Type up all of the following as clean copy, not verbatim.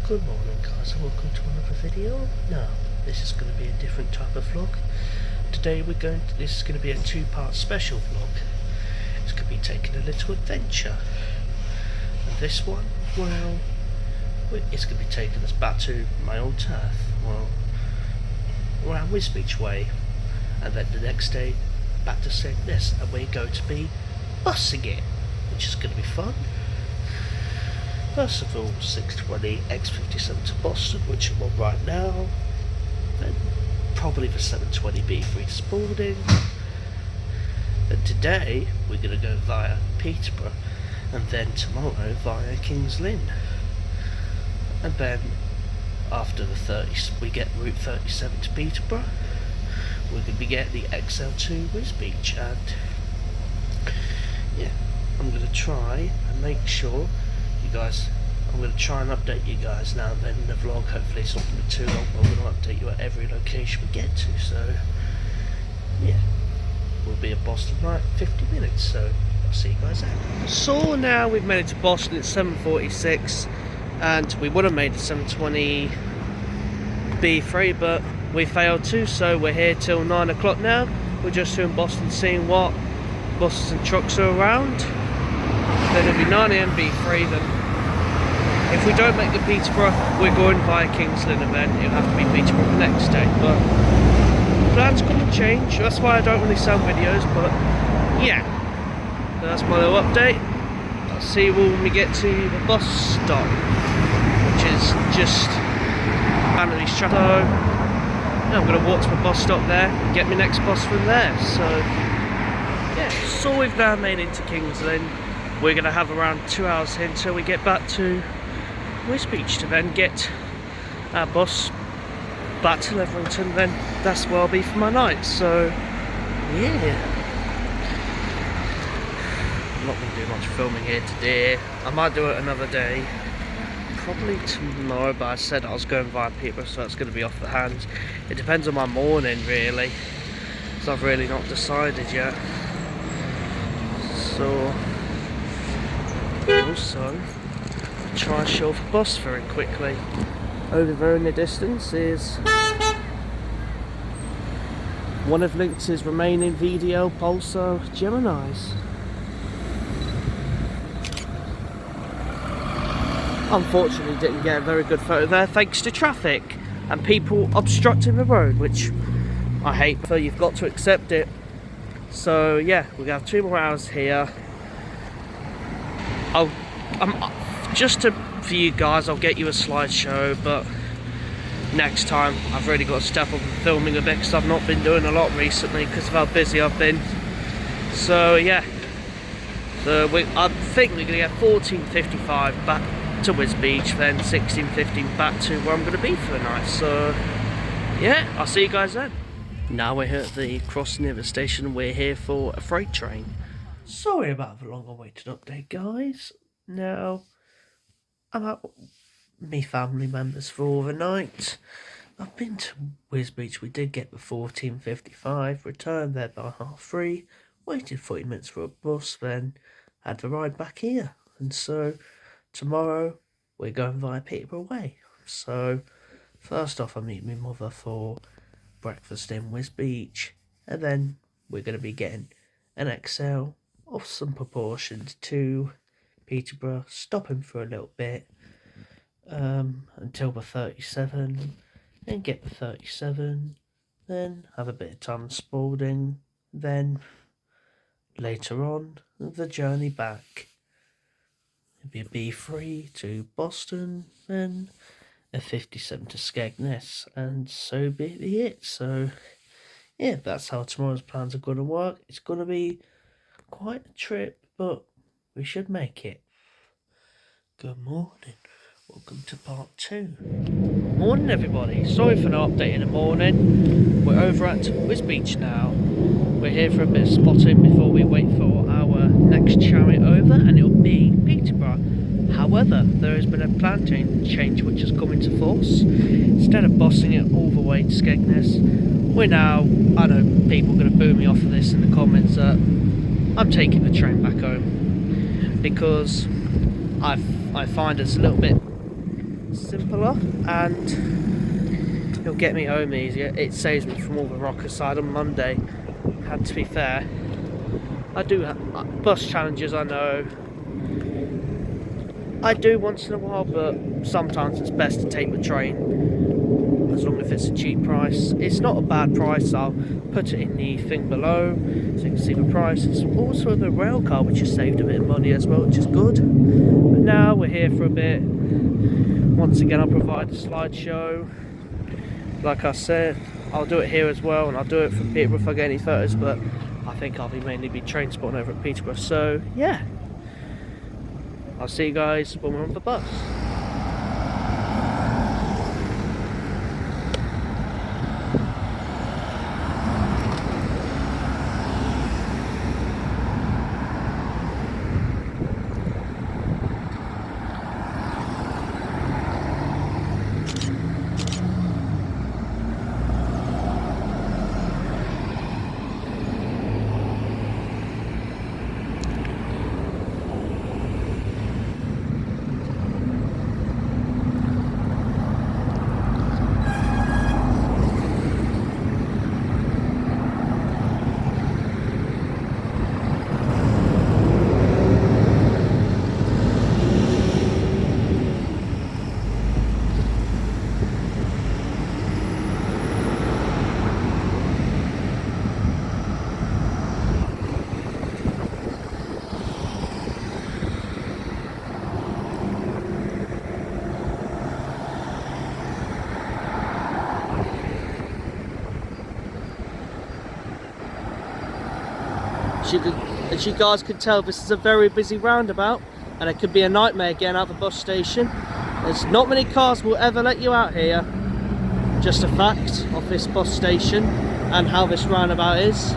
Good morning guys and welcome to another video. Now, this is going to be a different type of vlog. Today this is going to be a two-part special vlog. It's going to be taking a little adventure. And this one, well, it's going to be taking us back to my old turf. Well, around Wisbech way. And then the next day, back to Skegness, and we're going to be bussing it, which is going to be fun. First of all, 620 X57 to Boston, which I'm on right now. Then probably the 720B3 to Spalding. Then today we're going to go via Peterborough, and then tomorrow via King's Lynn. And then after the 30s, we get Route 37 to Peterborough. We're going to be getting the XL to Wisbech, and yeah, I'm going to try and make sure I'm going to try and update you guys now and then in the vlog. Hopefully it's not going to be too long, but I'm going to update you at every location we get to. So yeah, we'll be at Boston in like 50 minutes, so I'll see you guys then. So now we've made it to Boston. It's 7:46 and we would have made the 720 B3, but we failed to, so we're here till 9 o'clock now. We're just here in Boston seeing what buses and trucks are around. Then it'll be 9 AM B3. Then if we don't make the Peterborough, we're going via King's Lynn, and then it'll have to be Peterborough the next day. But plans come and change, that's why I don't really sell videos. But yeah, that's my little update. I'll see you all when we get to the bus stop, which is just Bannery's Chateau. I'm going to walk to the bus stop there and get my next bus from there. So yeah, so we've now made it to King's Lynn. We're going to have around 2 hours here until we get back to Wisbech to then get our bus back to Leverington. Then that's where I'll be for my night. So yeah, I'm not going to do much filming here today. I might do it another day, probably tomorrow, but I said I was going via Peterborough, so it's going to be off the hands. It depends on my morning really, so I've really not decided yet. So also try and show off the bus very quickly. Over there in the distance is one of Lynx's remaining VDL Pulsar Geminis. Unfortunately didn't get a very good photo there thanks to traffic and people obstructing the road, which I hate, so you've got to accept it. So yeah, we have 2 more hours here. For you guys, I'll get you a slideshow, but next time I've really got to step up and filming a bit, because I've not been doing a lot recently because of how busy I've been. So yeah, so I think we're going to get 14:55 back to Wisbech, then 16:15 back to where I'm going to be for the night. So yeah, I'll see you guys then. Now we're here at the crossing of the station. We're here for a freight train. Sorry about the long awaited update, guys. Now I'm at me family members for the night. I've been to Wisbech. We did get the 14:55, returned there by 3:30, waited 40 minutes for a bus, then had the ride back here. And so tomorrow we're going via Peterborough way. So first off, I meet my mother for breakfast in Wisbech, and then we're going to be getting an XL of some proportions to Peterborough, stopping for a little bit until the 37, then get the 37, then have a bit of time in Spalding, then later on the journey back. It'll be a B3 to Boston, then a 57 to Skegness, and so be it. So yeah, that's how tomorrow's plans are going to work. It's going to be quite a trip, but we should make it. Good morning, welcome to part 2. Morning everybody, sorry for no update in the morning. We're over at Wisbech now. We're here for a bit of spotting before we wait for our next chariot over, and it'll be Peterborough. However, there has been a plan change which has come into force. Instead of bossing it all the way to Skegness, we're now, I know people are going to boo me off of this in the comments, that I'm taking the train back home, because I find it's a little bit simpler, and it'll get me home easier. It saves me from all the rocker side on Monday. And to be fair, I do have bus challenges, I know. I do once in a while, but sometimes it's best to take the train, as long as it's a cheap price. It's not a bad price. I'll put it in the thing below so you can see the price. It's also the rail car, which has saved a bit of money as well, which is good. But now we're here for a bit. Once again, I'll provide a slideshow. Like I said, I'll do it here as well, and I'll do it from Peterborough if I get any photos, but I think I'll mainly be train spotting over at Peterborough. So yeah, I'll see you guys when we're on the bus. As you guys can tell, this is a very busy roundabout, and it could be a nightmare getting out of the bus station. There's not many cars will ever let you out here. Just a fact of this bus station and how this roundabout is.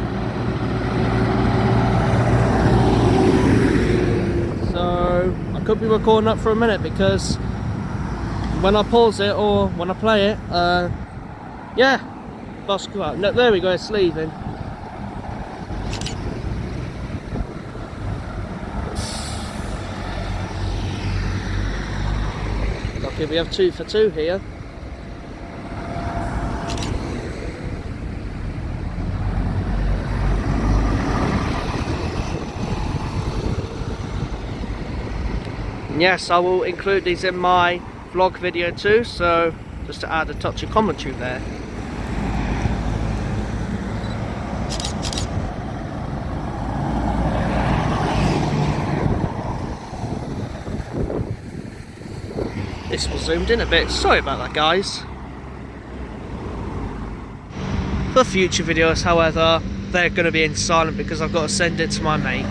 So I could be recording up for a minute, because when I pause it or when I play it, yeah, bus go out. No, there we go, it's leaving. Okay, we have 2 for 2 here. And yes, I will include these in my vlog video too, so just to add a touch of commentary there. This was zoomed in a bit, sorry about that guys. For future videos, however, they're going to be in silent because I've got to send it to my mate.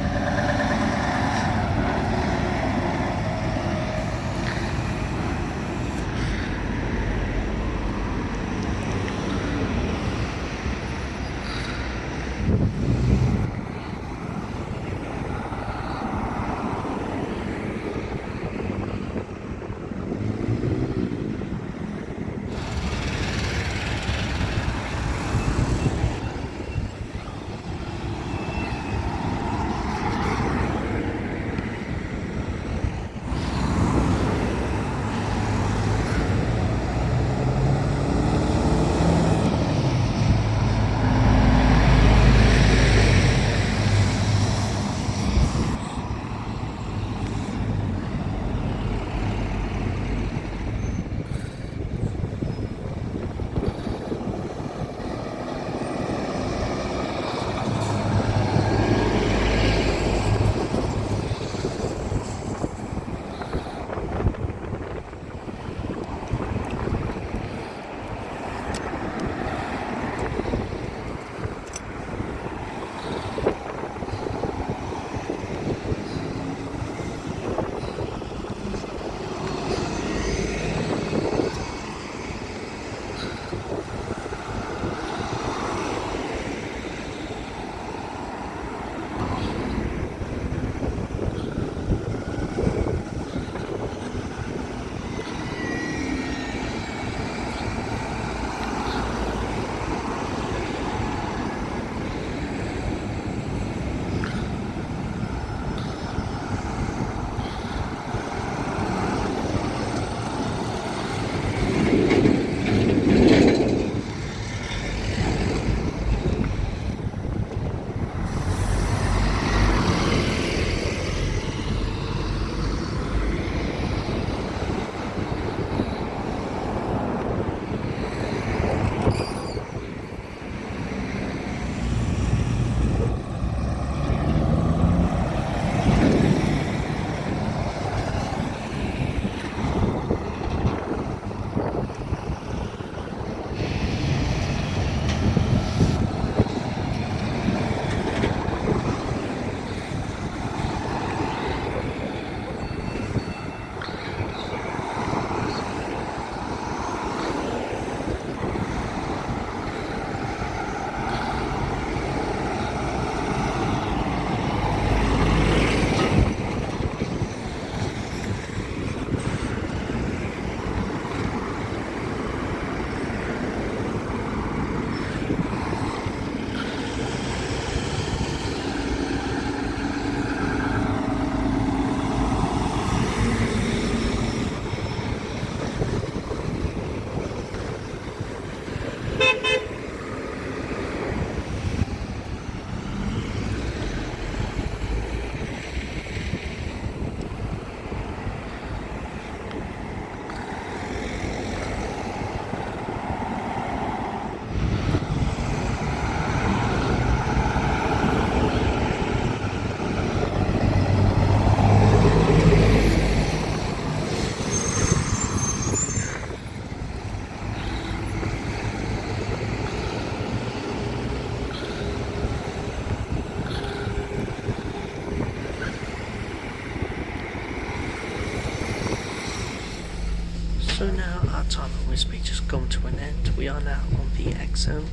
So now our time at Wisbech just come to an end. We are now on the XL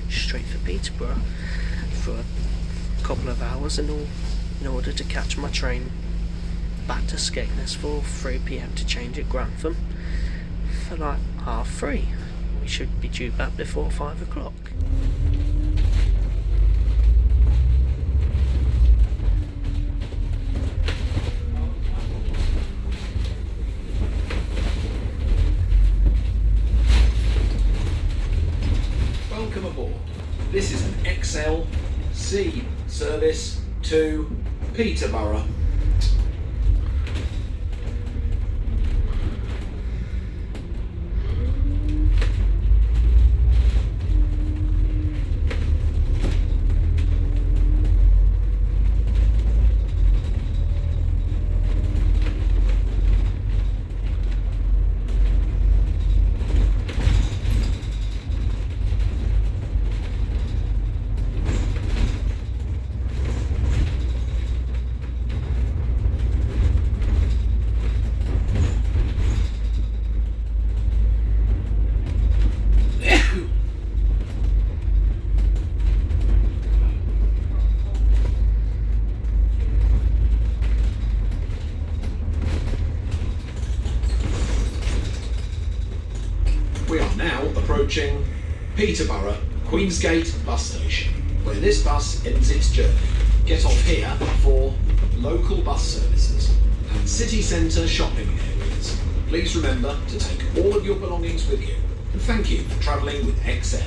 straight for Peterborough for a couple of hours in order to catch my train back to Skegness for 3 PM to change at Grantham for like 3:30. We should be due back before 5 o'clock. Welcome aboard. This is an XLC service to Peterborough. We are now approaching Peterborough Queensgate bus station, where this bus ends its journey. Get off here for local bus services and city centre shopping areas. Please remember to take all of your belongings with you, and thank you for travelling with XL.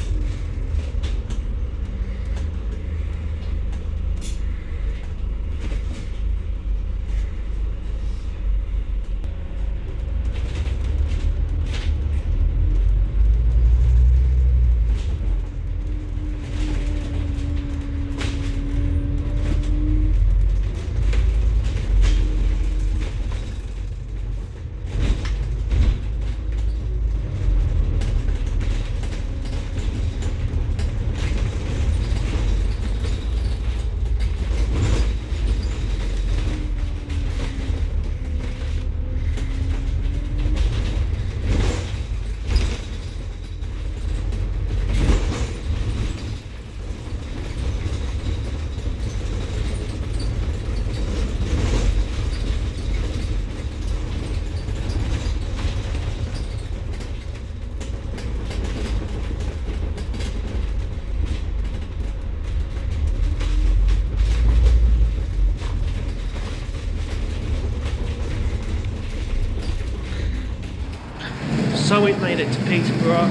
So we've made it to Peterborough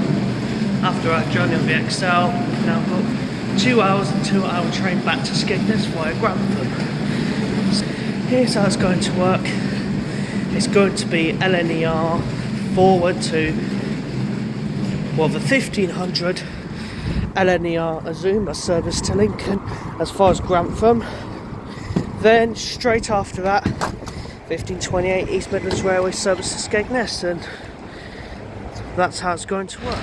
after our journey on the XL. We've now got 2 hours and 2-hour train back to Skegness via Grantham. Here's how it's going to work. It's going to be LNER forward to the 1500 LNER Azuma service to Lincoln as far as Grantham. Then straight after that 1528 East Midlands Railway service to Skegness, and that's how it's going to work.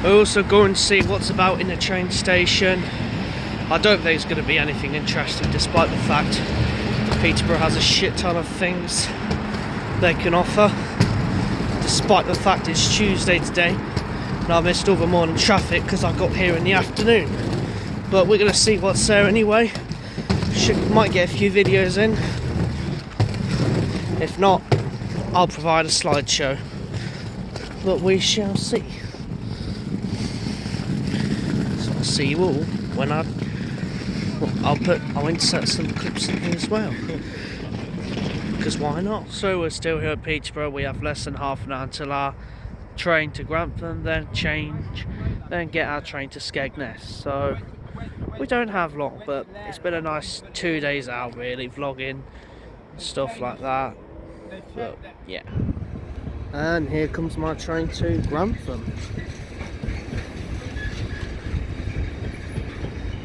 We're also going to see what's about in the train station. I don't think it's going to be anything interesting, despite the fact Peterborough has a shit ton of things they can offer. Despite the fact it's Tuesday today and I missed all the morning traffic because I got here in the afternoon. But we're going to see what's there anyway. Might get a few videos in. If not, I'll provide a slideshow. But we shall see. So I'll see you all when I'll insert some clips in here as well. Because why not? So we're still here at Peterborough. We have less than half an hour until our train to Grantham, then change, then get our train to Skegness. So we don't have long, but it's been a nice 2 days out really, vlogging, stuff like that. But yeah. And here comes my train to Grantham.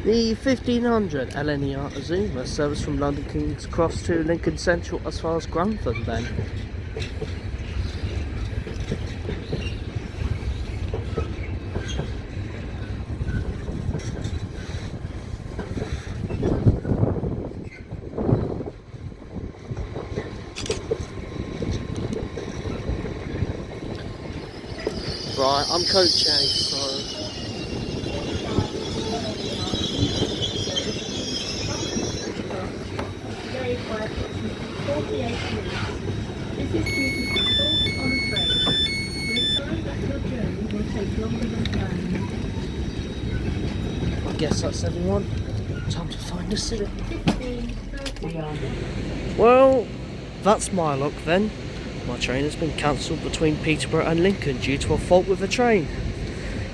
The 1500 LNER Azuma service from London King's Cross to Lincoln Central as far as Grantham then. Right, I'm Coach A, so... Today by approximately 48 minutes. This is due to fault on the train. We're sorry that your journey will take longer than planned. I guess that's everyone. Time to find a city. 16:30. Well, that's my luck then. My train has been cancelled between Peterborough and Lincoln due to a fault with the train.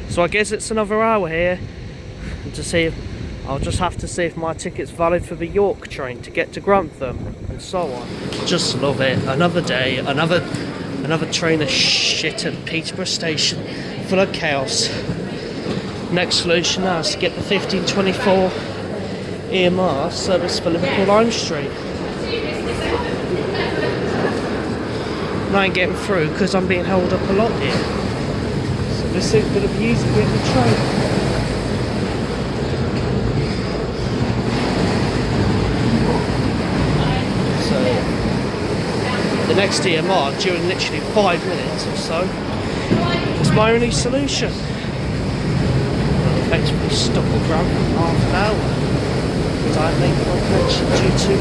So I guess it's another hour here. And to see if I'll just have to see if my ticket's valid for the York train to get to Grantham and so on. Just love it. Another day, another train of shit at Peterborough station, full of chaos. Next solution now is to get the 1524 EMR service for Liverpool Lime Street. And I ain't getting through because I'm being held up a lot here. So this is going to be easy getting the train. So the next EMR during literally 5 minutes or so is my only solution. I'm effectively stuck on ground for half an hour because I made my connection due to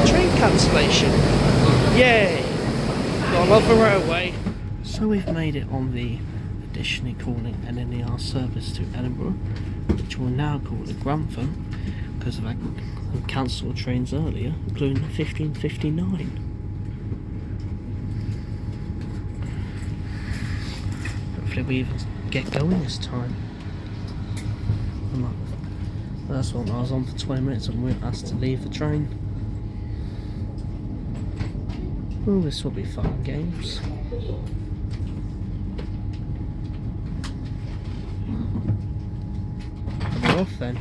train cancellation. Yay! I love the railway. So we've made it on the additionally calling NNER service to Edinburgh, which we'll now call it Grantham because of our cancelled trains earlier, including the 1559. Hopefully we even get going this time. That's one, I was on for 20 minutes and we were asked to leave the train. Oh, this will be fun and games. We're off then.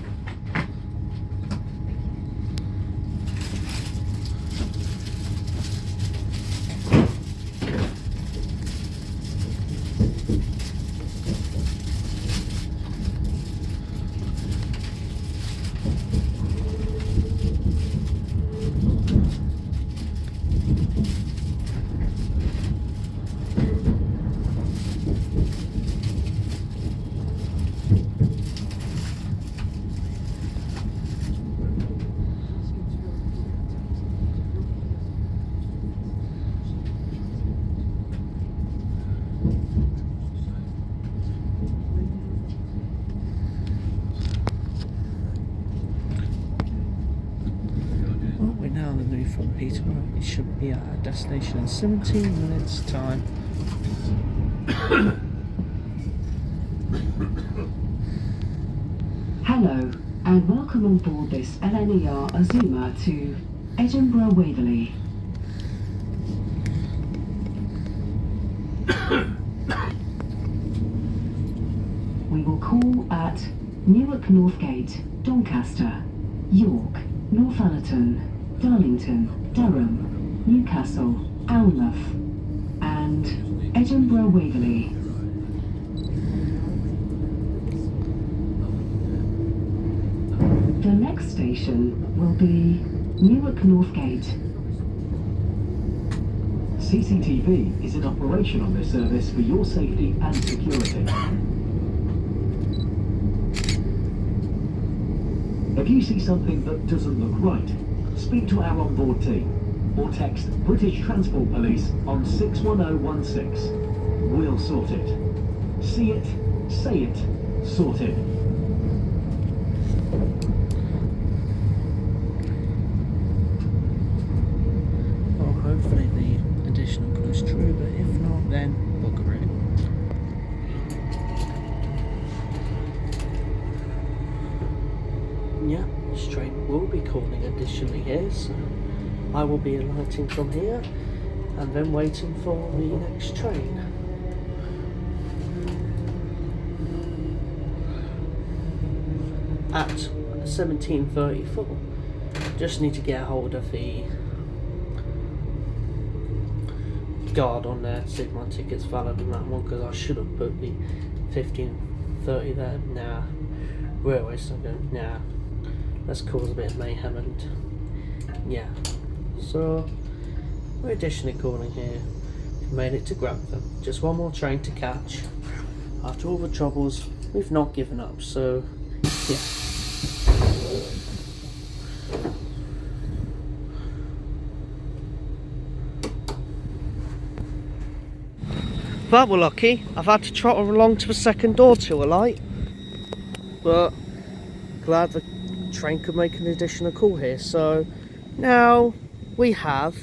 From Peterborough, it should be at our destination in 17 minutes time. Hello and welcome on board this LNER Azuma to Edinburgh Waverley. We will call at Newark Northgate, Doncaster, York, Northallerton, Darlington, Durham, Newcastle, Alnmouth, and Edinburgh Waverley. The next station will be Newark Northgate. CCTV is in operation on this service for your safety and security. If you see something that doesn't look right, speak to our onboard team or text British Transport Police on 61016. We'll sort it. See it, say it, sorted. Well, hopefully the additional goes true, but if not, then bugger it. Yeah, this train will be calling additionally here, so I will be alighting from here and then waiting for the next train. At 17:34. Just need to get a hold of the guard on there to see if my ticket's valid on that one, because I should have put the 15:30 there. Nah. Railway station, nah. Let's cause a bit of mayhem and yeah. So we're additionally calling here made it to Grantham. Just one more train to catch. After all the troubles, we've not given up, so yeah. But we're lucky. I've had to trot along to the second door to alight. But glad the train could make an additional call here. So now we have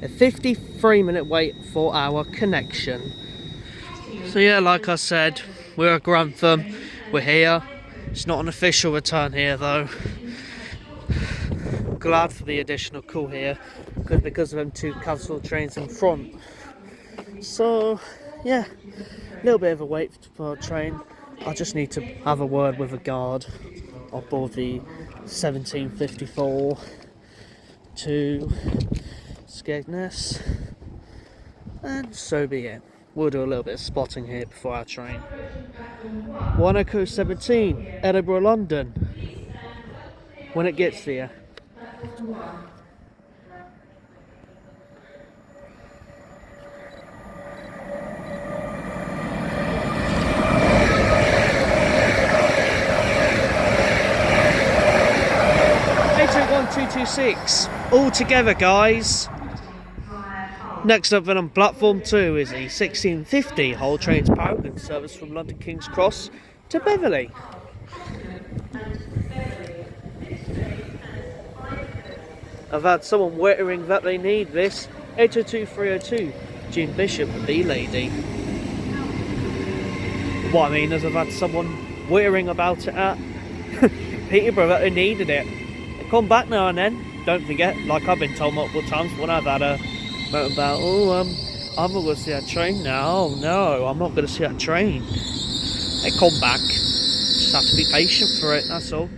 a 53-minute wait for our connection. So yeah, like I said, we're at Grantham. We're here. It's not an official return here though. Glad for the additional call here, because of them two cancelled trains in front. So yeah, a little bit of a wait for a train. I just need to have a word with a guard on board the 1754 to Skegness, and so be it. We'll do a little bit of spotting here before our train. 1 Echo 17, Edinburgh, London. When it gets there. All together, guys. Next up then on platform 2 is the 1650 Hull Trains Paragon service from London King's Cross to Beverley. I've had someone wittering that they need this. 802302 Jean Bishop, the lady. What I mean is I've had someone wittering about it at Peterborough that they needed it. They come back now and then. Don't forget, like I've been told multiple times when I've had a moment about, I'm not going to see that train now. Oh no, I'm not going to see that train. They come back. Just have to be patient for it, that's all.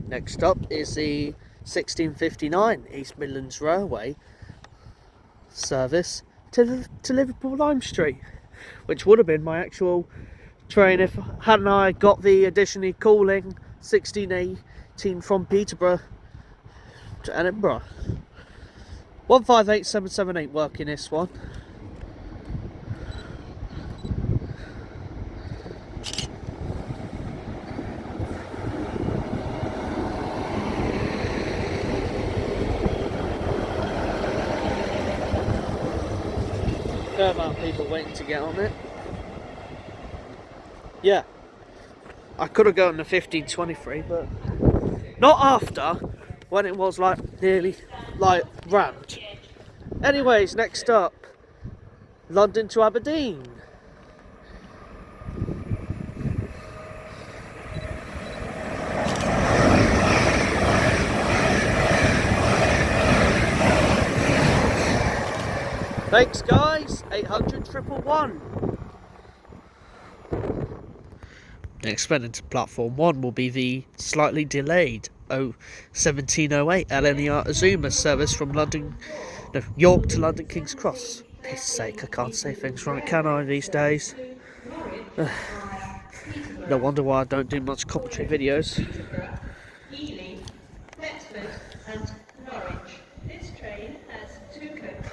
Next up is the 1659 East Midlands Railway service to Liverpool Lime Street, which would have been my actual train if hadn't I got the additionally calling 1618 from Peterborough to Edinburgh. 158778 working this one. Fair amount of people waiting to get on it. Yeah, I could have gone to 1523, but not after, when it was like nearly like rammed. Anyways, next up, London to Aberdeen. Thanks guys, 800 111. Next then into platform 1 will be the slightly delayed 1708 LNER Azuma service from York to London King's Cross. Piss sake, I can't say things right, can I, these days? No wonder why I don't do much commentary videos. Ely, Thetford and Norwich. This train has 2 coaches.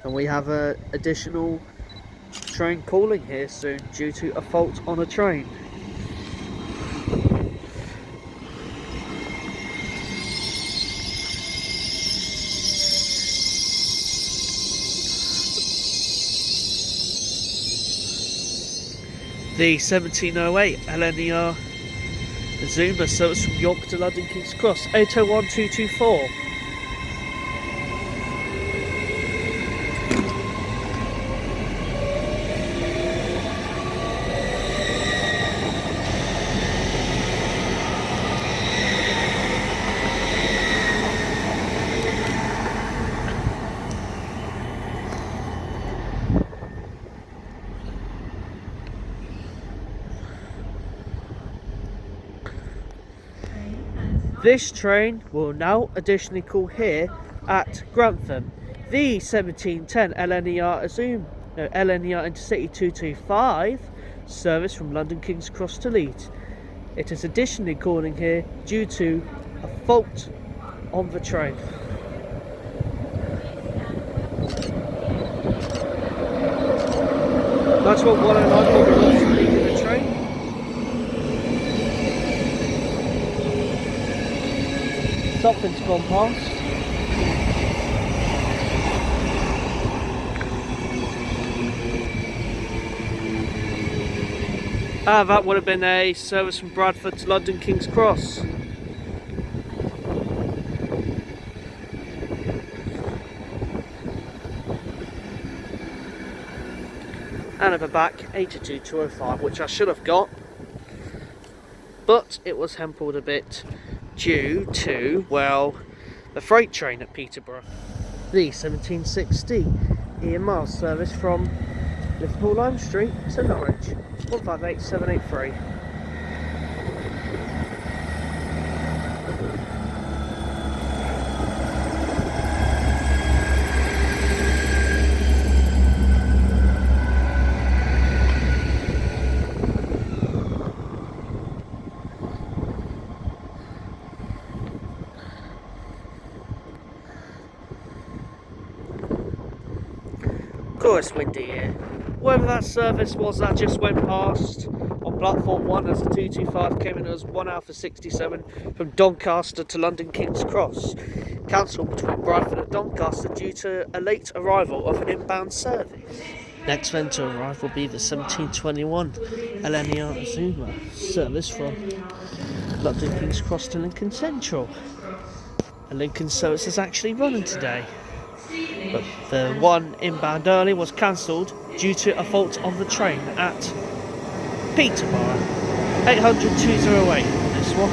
And we have an additional train calling here soon due to a fault on a train. The 1708 LNER Azuma service from York to London King's Cross, 801224. This train will now additionally call here at Grantham. The 1710 LNER LNER Intercity 225 service from London King's Cross to Leeds. It is additionally calling here due to a fault on the train. That's what 109 probably was leaving the train. Something's gone past. That would have been a service from Bradford to London King's Cross. And over back 82205, which I should have got, but it was hempled a bit due to, well, the freight train at Peterborough. The 1760 Ian Miles service from Liverpool Lime Street to Norwich, 158783. Of course, windy here. Whatever that service was that just went past on platform 1 as the 225 came in as 1 hour for 67 from Doncaster to London King's Cross. Cancelled between Bradford and Doncaster due to a late arrival of an inbound service. Next then to arrive will be the 1721 LNER Azuma service from London King's Cross to Lincoln Central. A Lincoln service is actually running today, but the one inbound early was cancelled due to a fault on the train at Peterborough. 800-208 this one.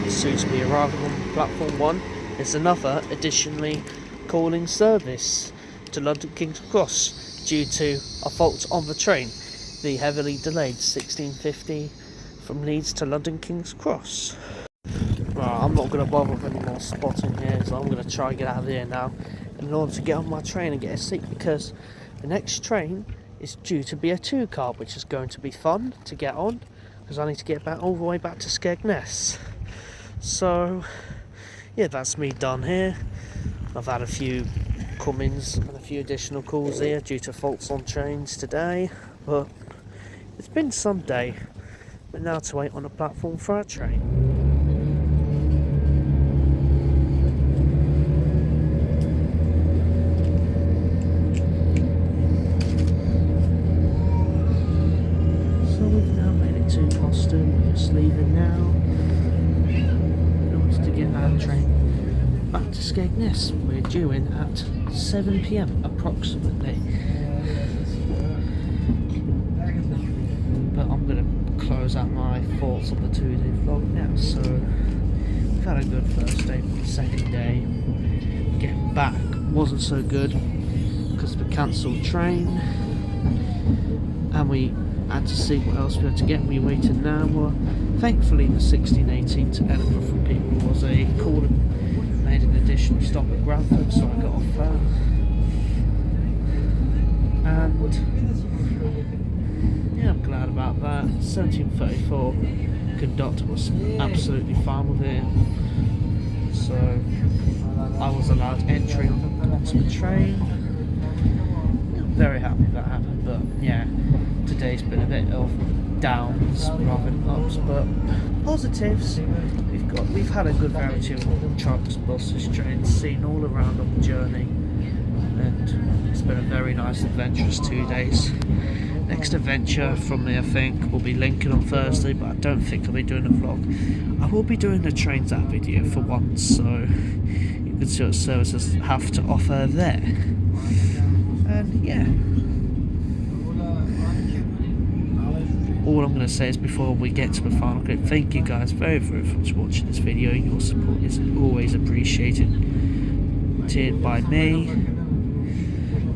Soon to be arriving on platform 1 is another additionally calling service to London King's Cross due to a fault on the train. The heavily delayed 1650 from Leeds to London King's Cross. Right, I'm not going to bother with any more spotting here, so I'm going to try and get out of here now in order to get on my train and get a seat, because the next train is due to be a 2-car, which is going to be fun to get on because I need to get back all the way back to Skegness. So yeah, that's me done here. I've had a few come-ins and a few additional calls here due to faults on trains today, but it's been some day. But now to wait on a platform for our train. So we've now made it to Boston. We're just leaving now in order to get our train back to Skegness. We're due in at 7 PM approximately. But I'm going to close out my thoughts on the 2-day vlog now. So we've had a good first day, but the second day getting back wasn't so good because of the cancelled train, and we had to see what else we had to get. We waited an hour. Thankfully the 1618 to Edinburgh from Peterborough was a call and made an additional stop at Bradford, so I got off there. And yeah, I'm glad about that. 1734 conductor was absolutely fine with it, so I was allowed entry onto the train. I'm very happy that happened, but yeah, today's been a bit of downs rather than ups, but positives. We've had a good variety of trucks, buses, trains, seen all around on the journey, and it's been a very nice adventurous 2 days. Next adventure from me, I think, will be Lincoln on Thursday, but I don't think I'll be doing a vlog. I will be doing a trains app video for once, so you can see what services have to offer there. And yeah, all I'm going to say is, before we get to the final clip, thank you guys very, very much for watching this video. Your support is always appreciated by me,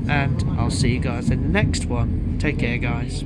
and I'll see you guys in the next one. Take care, guys.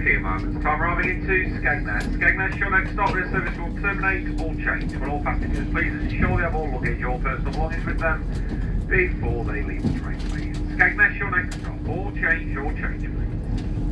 few moments. Time arriving into Skegness. Skegness, your next stop. This service will terminate all change. Will all passengers please ensure they have all luggage, all personal belongings with them before they leave the train, please. Skegness, your next stop. All change, please.